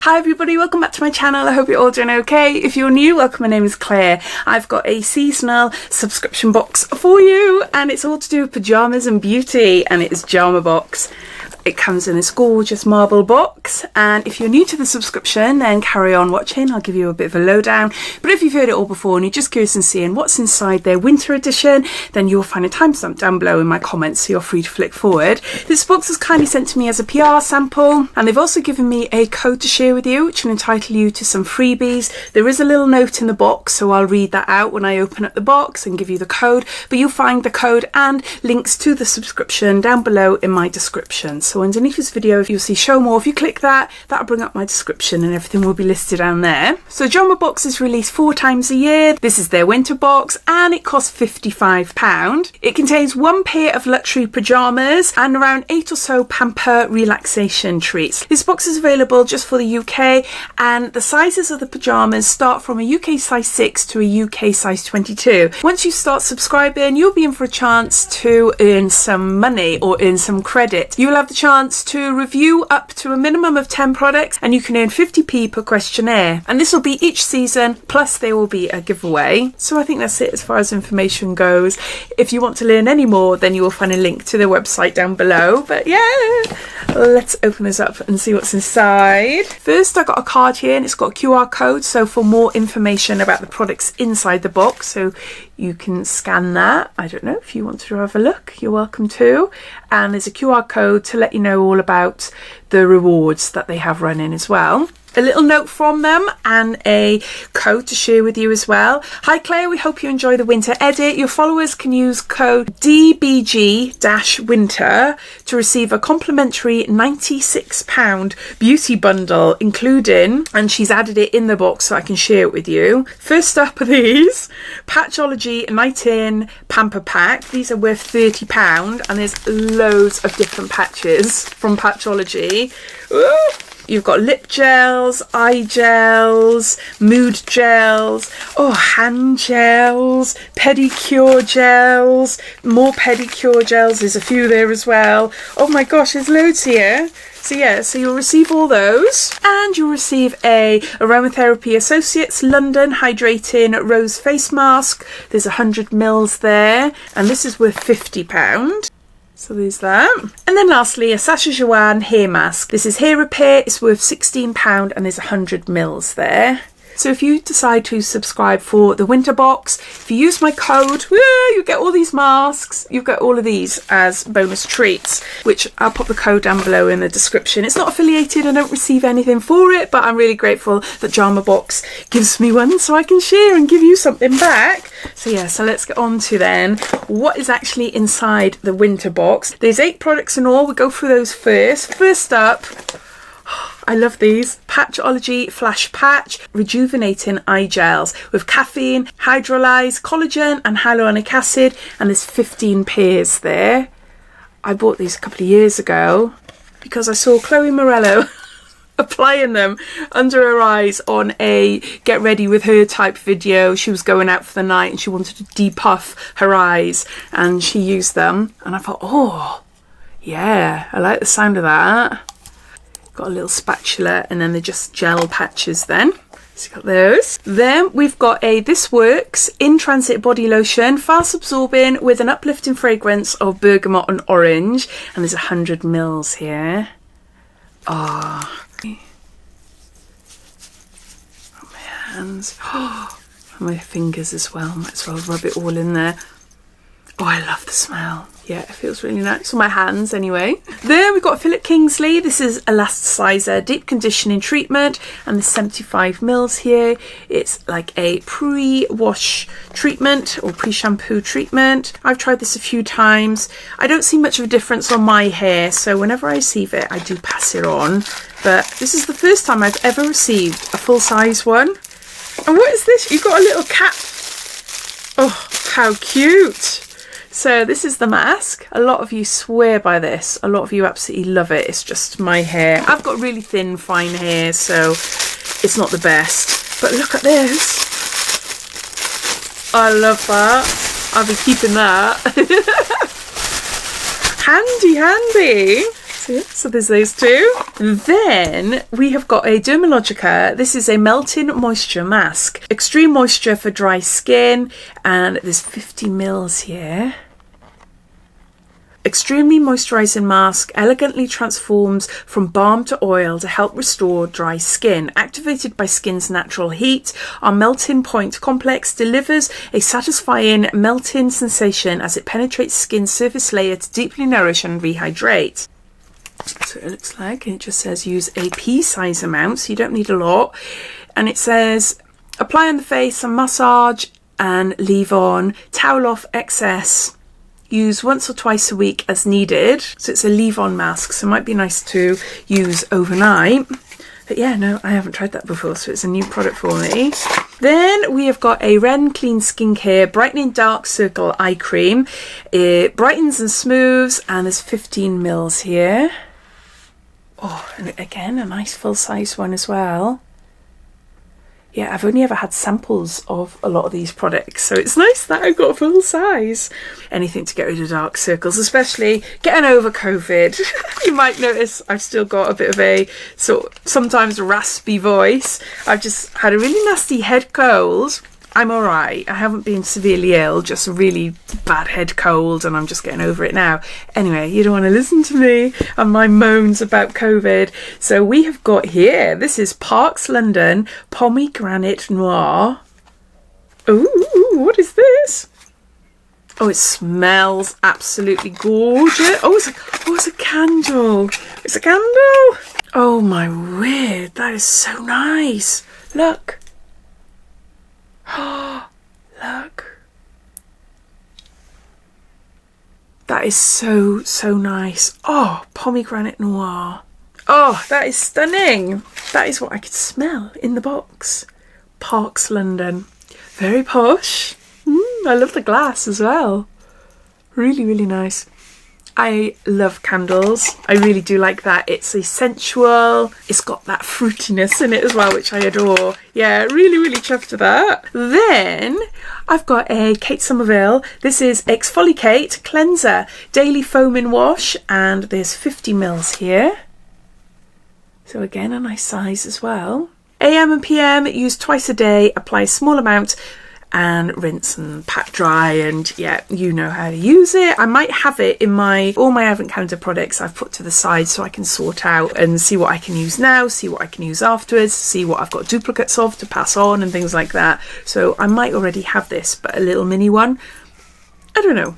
Hi everybody, welcome back to my channel. I hope you're all doing okay. If you're new, welcome. My name is Claire. I've got a seasonal subscription box for you and it's all to do with pajamas and beauty, and it is Jarmabox. It comes in this gorgeous marble box, and if you're new to the subscription then carry on watching. I'll give you a bit of a lowdown, but if you've heard it all before and you're just curious in seeing what's inside their winter edition, then you'll find a timestamp down below in my comments, so you're free to flick forward. This box was kindly sent to me as a PR sample, and they've also given me a code to share with you which will entitle you to some freebies. There is a little note in the box, so I'll read that out when I open up the box and give you the code, but you'll find the code and links to the subscription down below in my description. So underneath this video, if you'll see show more, if you click that, that'll bring up my description and everything will be listed down there. So Jarmabox is released 4 times a year. This is their winter box and it costs £55. It contains 1 pair of luxury pajamas and around 8 or so Pamper relaxation treats. This box is available just for the UK, and the sizes of the pajamas start from a UK size 6 to a UK size 22. Once you start subscribing, you'll be in for a chance to earn some money or earn some credit. You'll have the chance to review up to a minimum of 10 products and you can earn 50p per questionnaire, and this will be each season, plus there will be a giveaway. So I think that's it as far as information goes. If you want to learn any more, then you will find a link to their website down below. But yeah, let's open this up and see what's inside. First I got a card here and it's got a QR code, so for more information about the products inside the box, so you can scan that. I don't know, if you want to have a look, you're welcome to. And there's a QR code to let you know all about the rewards that they have running as well. A little note from them and a code to share with you as well. Hi Claire, we hope you enjoy the winter edit. Your followers can use code DBG-winter to receive a complimentary £96 beauty bundle, including, and she's added it in the box so I can share it with you. First up are these Patchology Night In Pamper Pack. These are worth £30 and there's loads of different patches from Patchology. Ooh. You've got lip gels, eye gels, mood gels, hand gels, pedicure gels, more pedicure gels. There's a few there as well. Oh my gosh, there's loads here. So yeah, so you'll receive all those, and you'll receive a Aromatherapy Associates London Hydrating Rose Face Mask. There's 100ml there, and this is worth £50. So there's that. And then lastly, a Sacha Joanne hair mask. This is hair repair. It's worth £16 and there's 100ml there. So if you decide to subscribe for the winter box, if you use my code, you get all these masks. You get all of these as bonus treats, which I'll pop the code down below in the description. It's not affiliated, I don't receive anything for it, but I'm really grateful that Jarmabox gives me one so I can share and give you something back. So yeah, so let's get on to then what is actually inside the winter box. There's 8 products in all. We'll go through those first. First up, I love these. Patchology Flash Patch Rejuvenating Eye Gels with caffeine, hydrolyzed collagen and hyaluronic acid, and there's 15 pairs there. I bought these a couple of years ago because I saw Chloe Morello applying them under her eyes on a get ready with her type video. She was going out for the night and she wanted to depuff her eyes and she used them, and I thought, oh yeah, I like the sound of that. Got a little spatula, and then they're just gel patches then. So you got those. Then we've got a This Works In Transit Body Lotion, fast absorbing with an uplifting fragrance of bergamot and orange, and there's 100ml here. Ah, oh. My hands, and my fingers as well. Might as well rub it all in there. Oh, I love the smell. Yeah, it feels really nice on my hands anyway. Then we've got Philip Kingsley. This is Elasticizer Deep Conditioning Treatment, and there's 75ml here. It's like a pre-wash treatment or pre-shampoo treatment. I've tried this a few times. I don't see much of a difference on my hair, so whenever I receive it, I do pass it on. But this is the first time I've ever received a full-size one. And what is this? You've got a little cap. Oh, how cute. So this is the mask. A lot of you swear by this. A lot of you absolutely love it. It's just my hair. I've got really thin, fine hair, so it's not the best. But look at this. I love that. I'll be keeping that. Handy, handy. So Yeah, so there's those two. Then we have got a Dermalogica. This is a melting moisture mask. Extreme moisture for dry skin, and there's 50 mils here. Extremely moisturising mask, elegantly transforms from balm to oil to help restore dry skin. Activated by skin's natural heat, our melting point complex delivers a satisfying melting sensation as it penetrates skin's surface layer to deeply nourish and rehydrate. So it looks like, and it just says use a pea size amount, so you don't need a lot. And it says apply on the face and massage and leave on, towel off excess. Use once or twice a week as needed. So it's a leave-on mask, so it might be nice to use overnight. But yeah, no, I haven't tried that before, so it's a new product for me. Then we have got a Ren Clean Skincare Brightening Dark Circle Eye Cream. It brightens and smooths, and there's 15 mils here. Oh, and again, a nice full-size one as well. Yeah, I've only ever had samples of a lot of these products, so it's nice that I got a full size. Anything to get rid of dark circles, especially getting over COVID. You might notice I've still got a bit of a sort of sometimes raspy voice. I've just had a really nasty head cold. I'm alright. I haven't been severely ill, just a really bad head cold, and I'm just getting over it now. Anyway, you don't want to listen to me and my moans about COVID. So we have got here, this is Parks London Pomegranate Noir. Ooh, what is this? Oh, it smells absolutely gorgeous. Oh, it's a candle. It's a candle. Oh my word, that is so nice. Look. Oh, look. That is so, so nice. Oh, Pomegranate Noir. Oh, that is stunning. That is what I could smell in the box. Parks London. Very posh. I love the glass as well. Really, really nice. I love candles. I really do like that. It's a sensual. It's got that fruitiness in it as well, which I adore. Yeah, really, really chuffed with that. Then I've got a Kate Somerville. This is Exfolikate Cleanser Daily Foaming Wash, and there's 50 mils here. So again, a nice size as well. AM and PM, use twice a day, apply a small amount and rinse and pat dry, and yeah, you know how to use it. I might have it in all my advent calendar products I've put to the side so I can sort out and see what I can use now, see what I can use afterwards, see what I've got duplicates of to pass on and things like that. So I might already have this, but a little mini one. I don't know,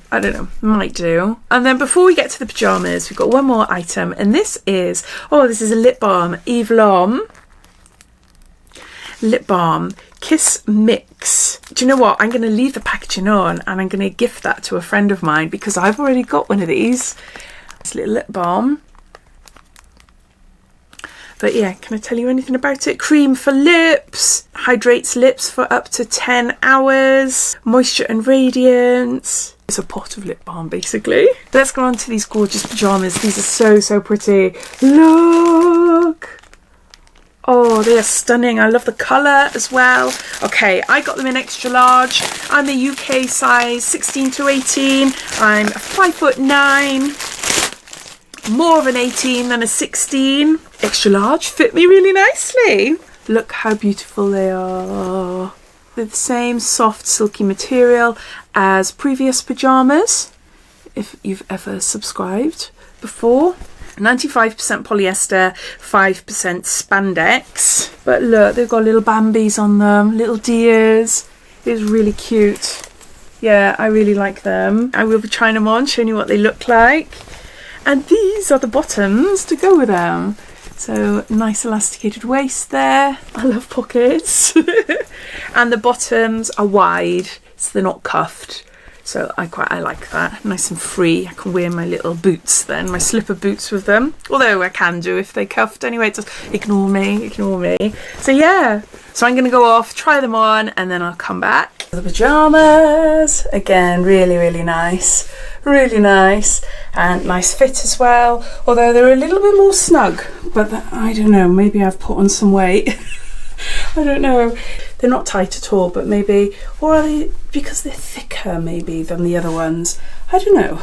might do. And then before we get to the pyjamas, we've got one more item, and this is a lip balm, Eve Lom lip balm Kiss Mix. Do you know what? I'm going to leave the packaging on, and I'm going to gift that to a friend of mine because I've already got one of these. This little lip balm. But yeah, can I tell you anything about it? Cream for lips, hydrates lips for up to 10 hours, moisture and radiance. It's a pot of lip balm basically. Let's go on to these gorgeous pyjamas. These are so, so pretty. Look! Oh, they are stunning. I love the colour as well. Okay, I got them in extra large. I'm the UK size 16 to 18. I'm 5'9". More of an 18 than a 16. Extra large fit me really nicely. Look how beautiful they are. They're the same soft silky material as previous pyjamas, if you've ever subscribed before. 95% polyester, 5% spandex. But look, they've got little Bambis on them, little deers. It's really cute. Yeah, I really like them. I will be trying them on, showing you what they look like. And these are the bottoms to go with them. So nice elasticated waist there. I love pockets. And the bottoms are wide, so they're not cuffed. So I like that. Nice and free. I can wear my little boots then, my slipper boots with them. Although I can do if they're cuffed anyway. Just ignore me. So yeah. So I'm going to go off, try them on, and then I'll come back. The pyjamas. Again, really, really nice. Really nice. And nice fit as well. Although they're a little bit more snug. But I don't know. Maybe I've put on some weight. I don't know. They're not tight at all, but maybe, or are they because they're thicker maybe than the other ones? I don't know.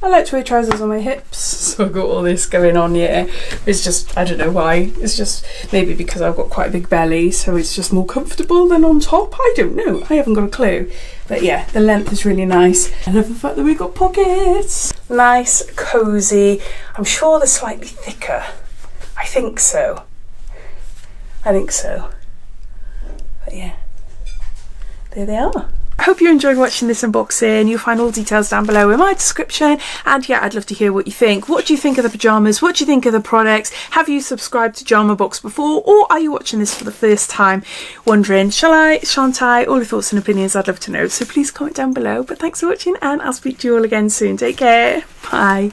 I like to wear trousers on my hips, so I've got all this going on, yeah. It's just, I don't know why, it's just maybe because I've got quite a big belly, so it's just more comfortable than on top. I don't know, I haven't got a clue. But yeah, the length is really nice. I love the fact that we've got pockets. Nice, cosy. I'm sure they're slightly thicker. I think so. I think so. But yeah, there they are. I hope you enjoyed watching this unboxing. You'll find all details down below in my description, and yeah, I'd love to hear what you think. What do you think of the pyjamas? What do you think of the products? Have you subscribed to Jarmabox before, or are you watching this for the first time wondering, shall I, shan't I? All your thoughts and opinions, I'd love to know, so please comment down below. But thanks for watching, and I'll speak to you all again soon. Take care. Bye.